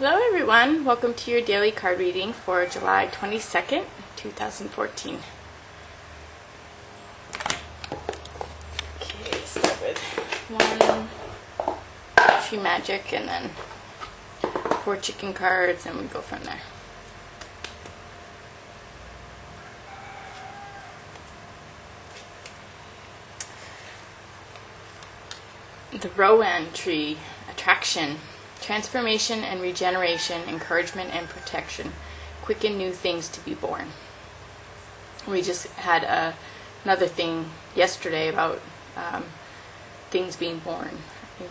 Hello everyone, welcome to your daily card reading for July 22nd, 2014. Okay, start with one Tree Magic and then 4 chicken cards and we go from there. The Rowan Tree, Attraction. Transformation and regeneration, encouragement and protection, quicken new things to be born. We just had another thing yesterday about things being born. I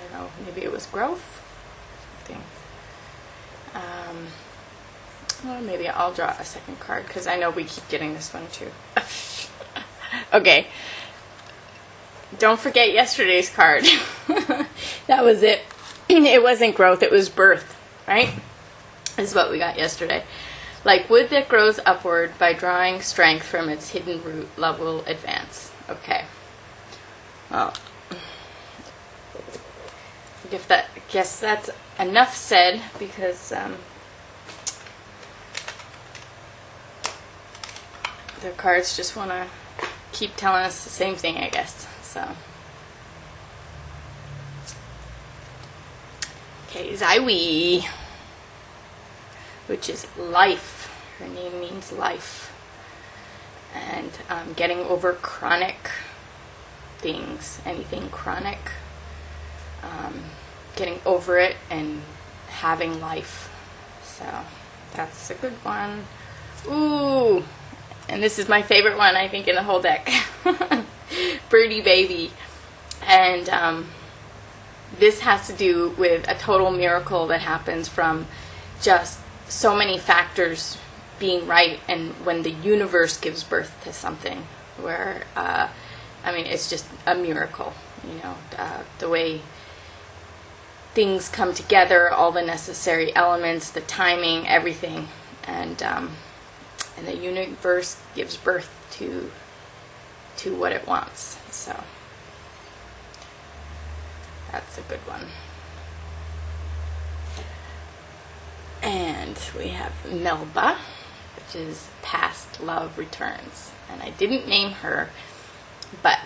don't know, maybe it was growth? Something. Well, maybe I'll draw a second card because I know we keep getting this one too. Okay. Don't forget yesterday's card. That was it. It wasn't growth, it was birth, right? This is what we got yesterday. Like wood that grows upward by drawing strength from its hidden root, love will advance. Okay. Well, guess that's enough said because the cards just want to keep telling us the same thing, I guess. So. Okay, Zaiwi, which is life. Her name means life. And getting over chronic things, anything chronic. Getting over it and having life. So that's a good one. Ooh, and this is my favorite one, I think, in the whole deck. Birdie Baby. And this has to do with a total miracle that happens from just so many factors being right, and when the universe gives birth to something where, it's just a miracle, the way things come together, all the necessary elements, the timing, everything, and the universe gives birth to what it wants, so. That's a good one. And we have Melba, which is Past Love Returns. And I didn't name her, but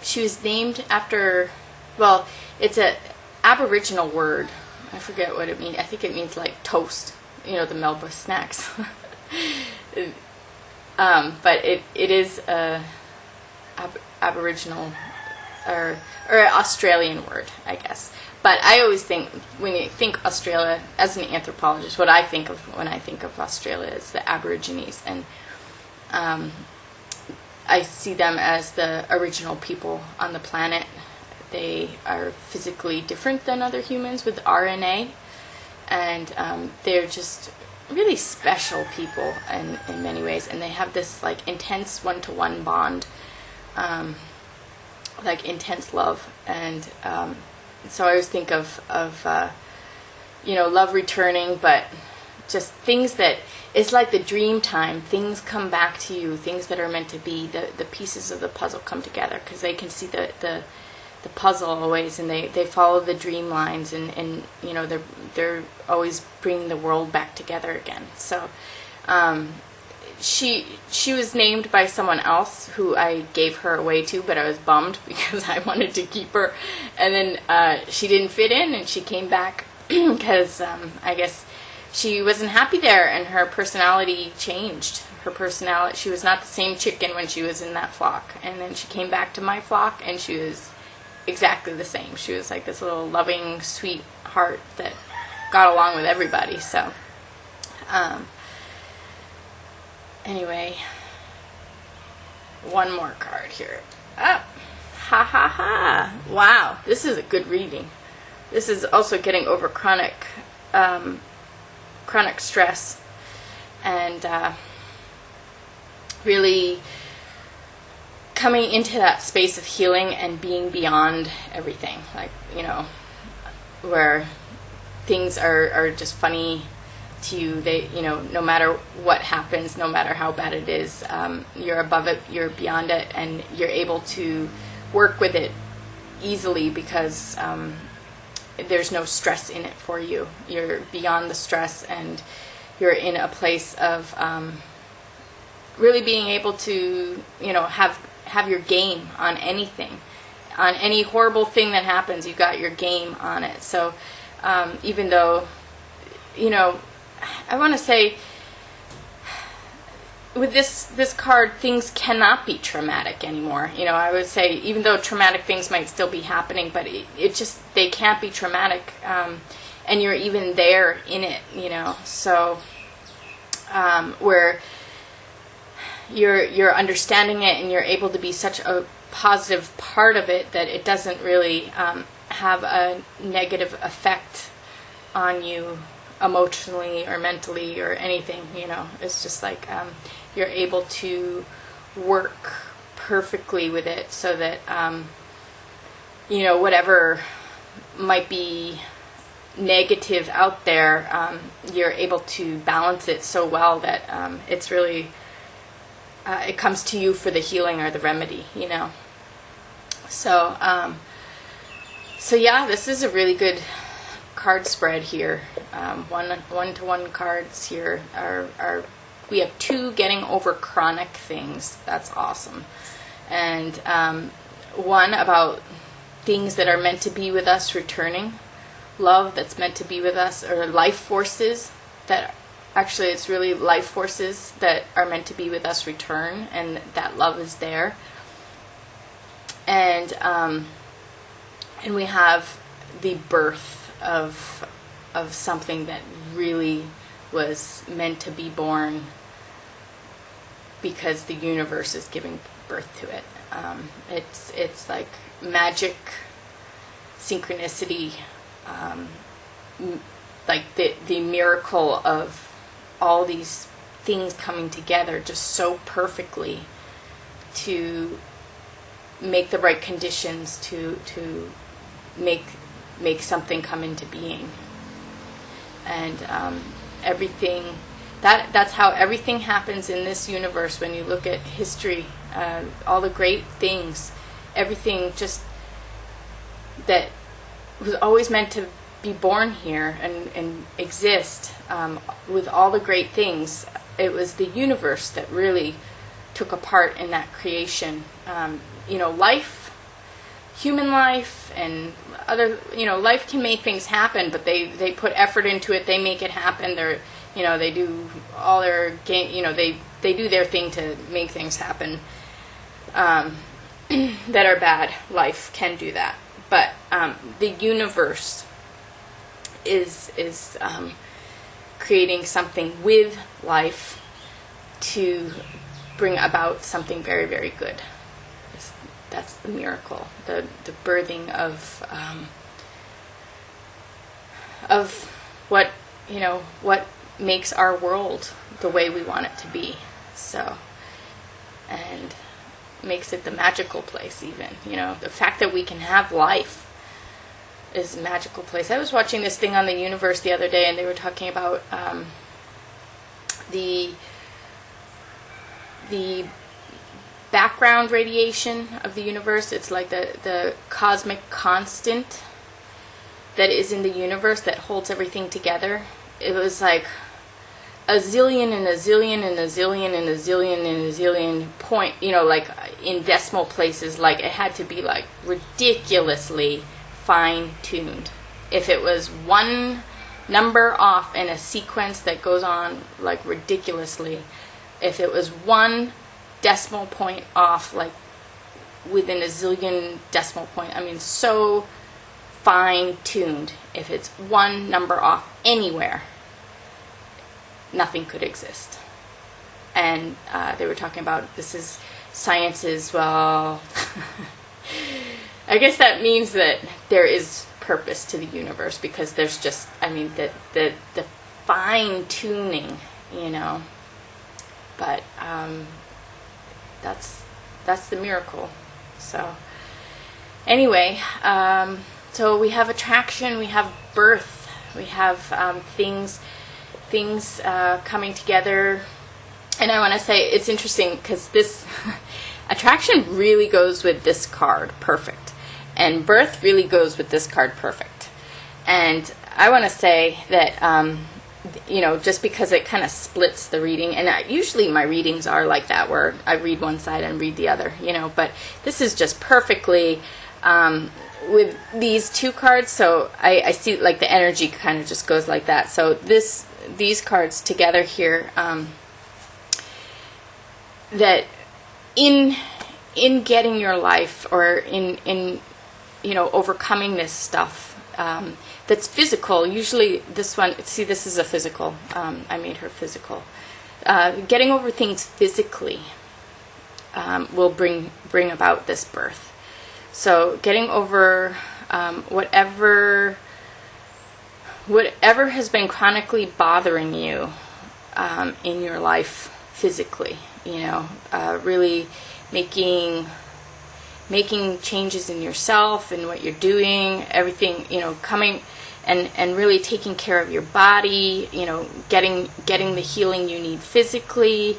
she was named after, well, it's an Aboriginal word. I forget what it means. I think it means like toast, the Melba snacks. But it is a Aboriginal or Australian word, I guess. But I always think, when you think Australia, as an anthropologist, what I think of when I think of Australia is the Aborigines. And I see them as the original people on the planet. They are physically different than other humans with RNA. And they're just really special people in many ways. And they have this like intense one-to-one bond. Like intense love, and so I always think of love returning, but just things that it's like the dream time. Things come back to you, things that are meant to be. The pieces of the puzzle come together because they can see the puzzle always, and they follow the dream lines, and they're always bringing the world back together again. So. She was named by someone else who I gave her away to, but I was bummed because I wanted to keep her. And then she didn't fit in, and she came back because I guess she wasn't happy there, and her personality changed. She was not the same chicken when she was in that flock. And then she came back to my flock, and she was exactly the same. She was like this little loving, sweet heart that got along with everybody. So, anyway, one more card here. Oh, ha ha ha. Wow, this is a good reading. This is also getting over chronic stress and really coming into that space of healing and being beyond everything. Like, where things are just funny to you. They, no matter what happens, no matter how bad it is, you're above it, you're beyond it, and you're able to work with it easily because there's no stress in it for you. You're beyond the stress, and you're in a place of really being able to, have your game on anything. On any horrible thing that happens, you got your game on it. So even though, I want to say, with this card, things cannot be traumatic anymore. I would say, even though traumatic things might still be happening, but they can't be traumatic, and you're even there in it, So, where you're understanding it, and you're able to be such a positive part of it that it doesn't really have a negative effect on you emotionally or mentally or anything. It's just like you're able to work perfectly with it, so that whatever might be negative out there, you're able to balance it so well that it's really it comes to you for the healing or the remedy. So yeah, this is a really good card spread here. One-to-one cards here are we have 2 getting over chronic things. That's awesome. And 1 about things that are meant to be with us returning, love that's meant to be with us, or life forces that actually it's really life forces that are meant to be with us return, and that love is there. And we have the birth of something that really was meant to be born, because the universe is giving birth to it. It's like magic, synchronicity, like the miracle of all these things coming together just so perfectly to make the right conditions to make something come into being. And everything, that's how everything happens in this universe. When you look at history, all the great things, everything just that was always meant to be born here and exist, with all the great things, it was the universe that really took a part in that creation. Life, human life, and other, life can make things happen, but they put effort into it. They make it happen. They do all their game. They do their thing to make things happen that are bad. Life can do that, but the universe is creating something with life to bring about something very, very good. That's the miracle, the birthing of what what makes our world the way we want it to be. So, and makes it the magical place. Even the fact that we can have life is a magical place. I was watching this thing on the universe the other day, and they were talking about the background radiation of the universe. It's like the cosmic constant that is in the universe that holds everything together. It was like a zillion and a zillion and a zillion and a zillion and a zillion point, like in decimal places. Like it had to be like ridiculously fine-tuned. If it was one number off in a sequence that goes on like ridiculously, if it was one decimal point off, like within a zillion decimal point, so fine-tuned, if it's one number off anywhere, nothing could exist. And they were talking about, this is science's, well, I guess that means that there is purpose to the universe, because there's just, the fine-tuning, but that's the miracle. So anyway, so we have attraction, we have birth, we have things coming together. And I want to say it's interesting because this attraction really goes with this card perfect, and birth really goes with this card perfect. And I want to say that, just because it kind of splits the reading, and usually my readings are like that, where I read one side and read the other, but this is just perfectly with these two cards. So I see like the energy kind of just goes like that. So these cards together here, that in getting your life, or in overcoming this stuff, that's physical. Usually this one, see, this is a physical. I made her physical. Getting over things physically will bring about this birth. So getting over whatever has been chronically bothering you in your life physically, really making changes in yourself and what you're doing, everything, coming and really taking care of your body, getting the healing you need physically,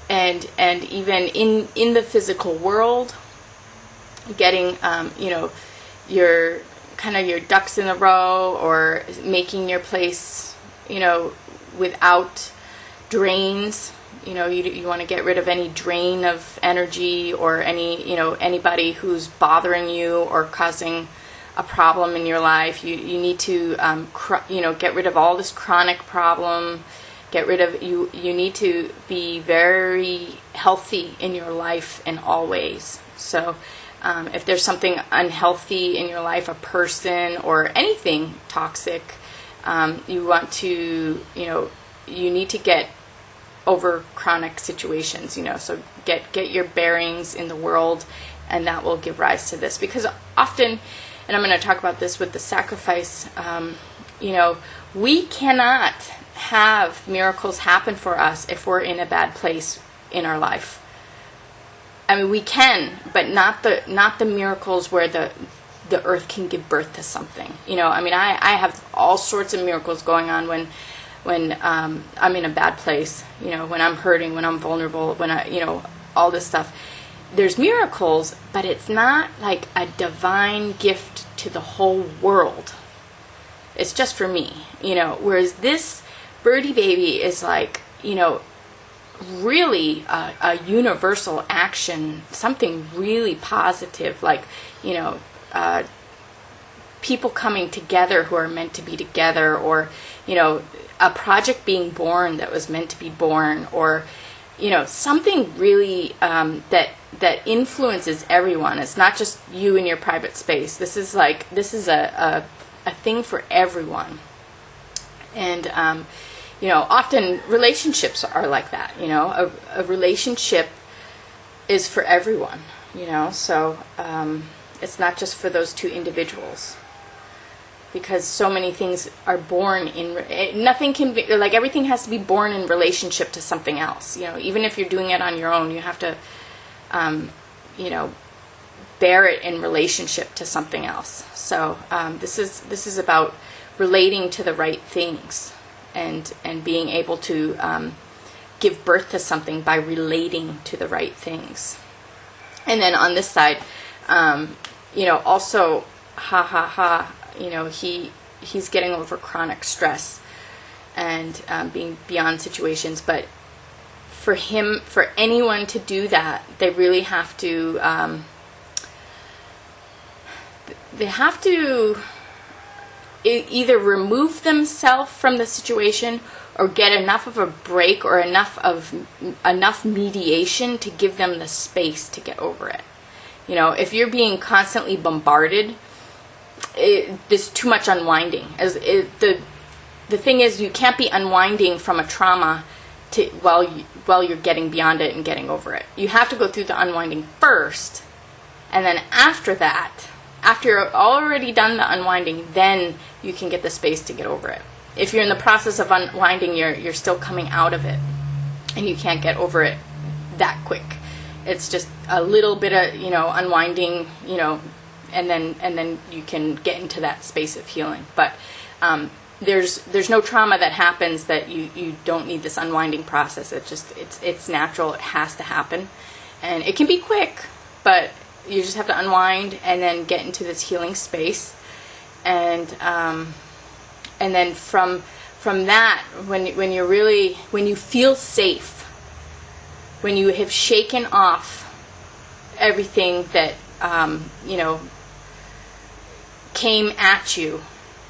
and even in the physical world, getting your ducks in a row, or making your place without drains. You want to get rid of any drain of energy, or anybody who's bothering you or causing a problem in your life. You need to get rid of all this chronic problem. Get rid of you need to be very healthy in your life in all ways. So if there's something unhealthy in your life, a person or anything toxic, you want to you need to get over chronic situations, so get your bearings in the world, and that will give rise to this. Because often, and I'm going to talk about this with the sacrifice, we cannot have miracles happen for us if we're in a bad place in our life. I mean, we can, but not the miracles where the earth can give birth to something. I have all sorts of miracles going on when I'm in a bad place, when I'm hurting, when I'm vulnerable, when all this stuff. There's miracles, but it's not like a divine gift to the whole world. It's just for me, whereas this birdie baby is like, really a universal action, something really positive, like, people coming together who are meant to be together, or, a project being born that was meant to be born, or, something really that influences everyone. It's not just you in your private space. This is a thing for everyone. And, often relationships are like that. A relationship is for everyone, so it's not just for those two individuals. Because so many things are born nothing can be, like, everything has to be born in relationship to something else. Even if you're doing it on your own, you have to, bear it in relationship to something else. So this is about relating to the right things, and being able to give birth to something by relating to the right things. And then on this side, also, he's getting over chronic stress and being beyond situations. But for anyone to do that, they really have to, either remove themselves from the situation, or get enough of a break, or enough mediation to give them the space to get over it. If you're being constantly bombarded, there's too much unwinding. The thing is, you can't be unwinding from a trauma while you're getting beyond it and getting over it. You have to go through the unwinding first, and then after that, after you're already done the unwinding, then you can get the space to get over it. If you're in the process of unwinding, you're still coming out of it, and you can't get over it that quick. It's just a little bit of unwinding, and then you can get into that space of healing. But there's no trauma that happens that you don't need this unwinding process. It's natural. It has to happen, and it can be quick, but to unwind and then get into this healing space. And then from that, when you feel safe, when you have shaken off everything that came at you,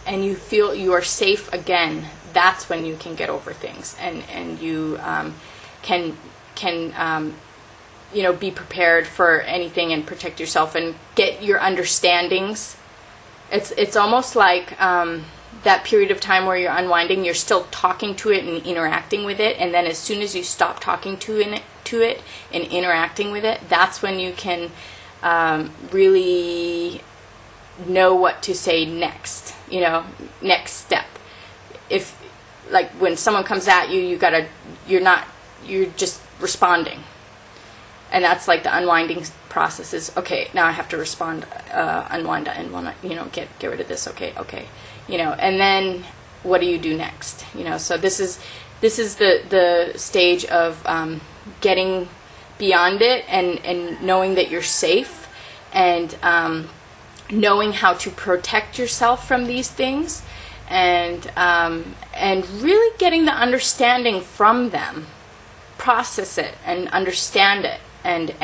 and you feel you are safe again, that's when you can get over things, and you can be prepared for anything and protect yourself and get your understandings. It's almost like that period of time where you're unwinding, you're still talking to it and interacting with it, and then as soon as you stop talking to it and interacting with it, that's when you can really know what to say next. Next step. If, like, when someone comes at you, you're just responding. And that's like the unwinding process is, okay, now I have to respond, unwind, get rid of this, okay. And then what do you do next? So this is the stage of getting beyond it and knowing that you're safe, and knowing how to protect yourself from these things, and really getting the understanding from them, process it and understand it, and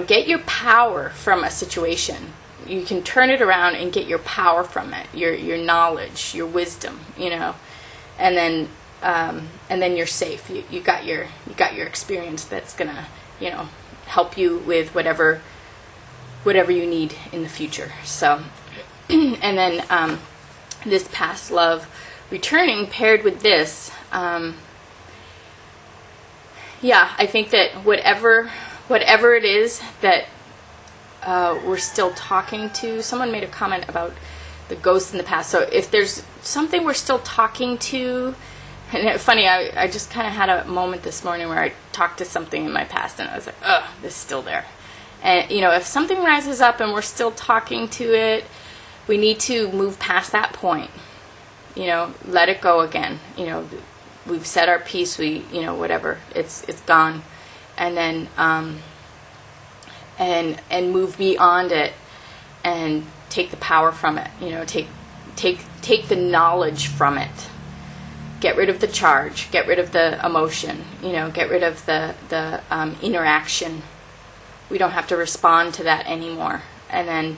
get your power from a situation. You can turn it around and get your power from it, your knowledge, your wisdom, and then you're safe. You got your experience that's gonna help you with whatever you need in the future. So, and then this past love returning paired with this, I think that whatever it is that we're still talking to, someone made a comment about the ghosts in the past. So if there's something we're still talking to, and it's funny, I just kind of had a moment this morning where I talked to something in my past and I was like, oh, this is still there. And, if something rises up and we're still talking to it, we need to move past that point. Let it go again. We've said our piece, whatever, it's gone. And then, and move beyond it and take the power from it, take the knowledge from it. Get rid of the charge, get rid of the emotion, get rid of the interaction. We don't have to respond to that anymore. And then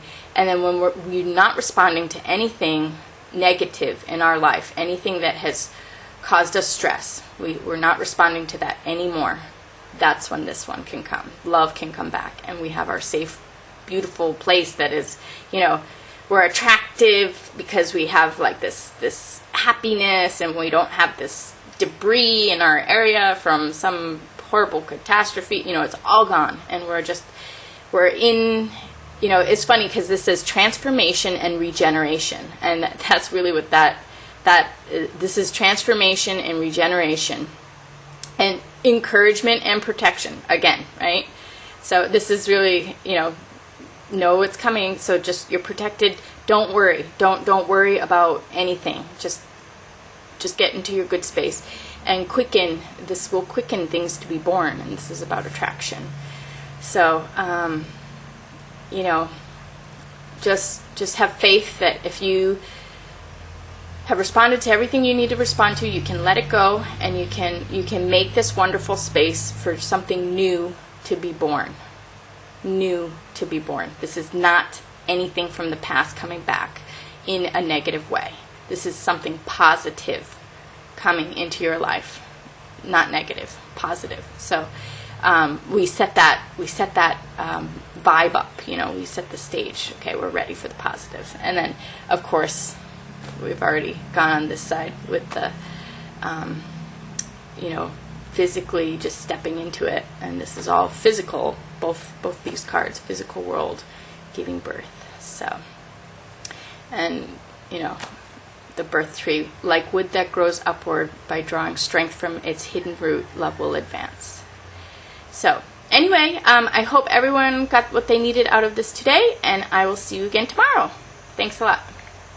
when we're not responding to anything negative in our life, anything that has caused us stress, we're not responding to that anymore. That's when this one can come. Love can come back, and we have our safe, beautiful place that is, we're attractive because we have like this happiness, and we don't have this debris in our area from some horrible catastrophe. It's all gone, and we're in, it's funny because this says transformation and regeneration, and that's really what this is, transformation and regeneration, and encouragement and protection again, right? So this is really, know it's coming, so just, you're protected. Don't worry. Don't worry about anything. Just get into your good space and this will quicken things to be born, and this is about attraction. So, just have faith that if you have responded to everything you need to respond to, you can let it go, and you can make this wonderful space for something new to be born. New to be born. This is not anything from the past coming back in a negative way. This is something positive coming into your life, not negative, positive. So we set that vibe up. We set the stage. Okay, we're ready for the positive, and then of course we've already gone on this side with the physically just stepping into it, and this is all physical. Both these cards, physical world, giving birth. So, and the birth tree, like wood that grows upward, by drawing strength from its hidden root, love will advance. So anyway, I hope everyone got what they needed out of this today, and I will see you again tomorrow. Thanks a lot.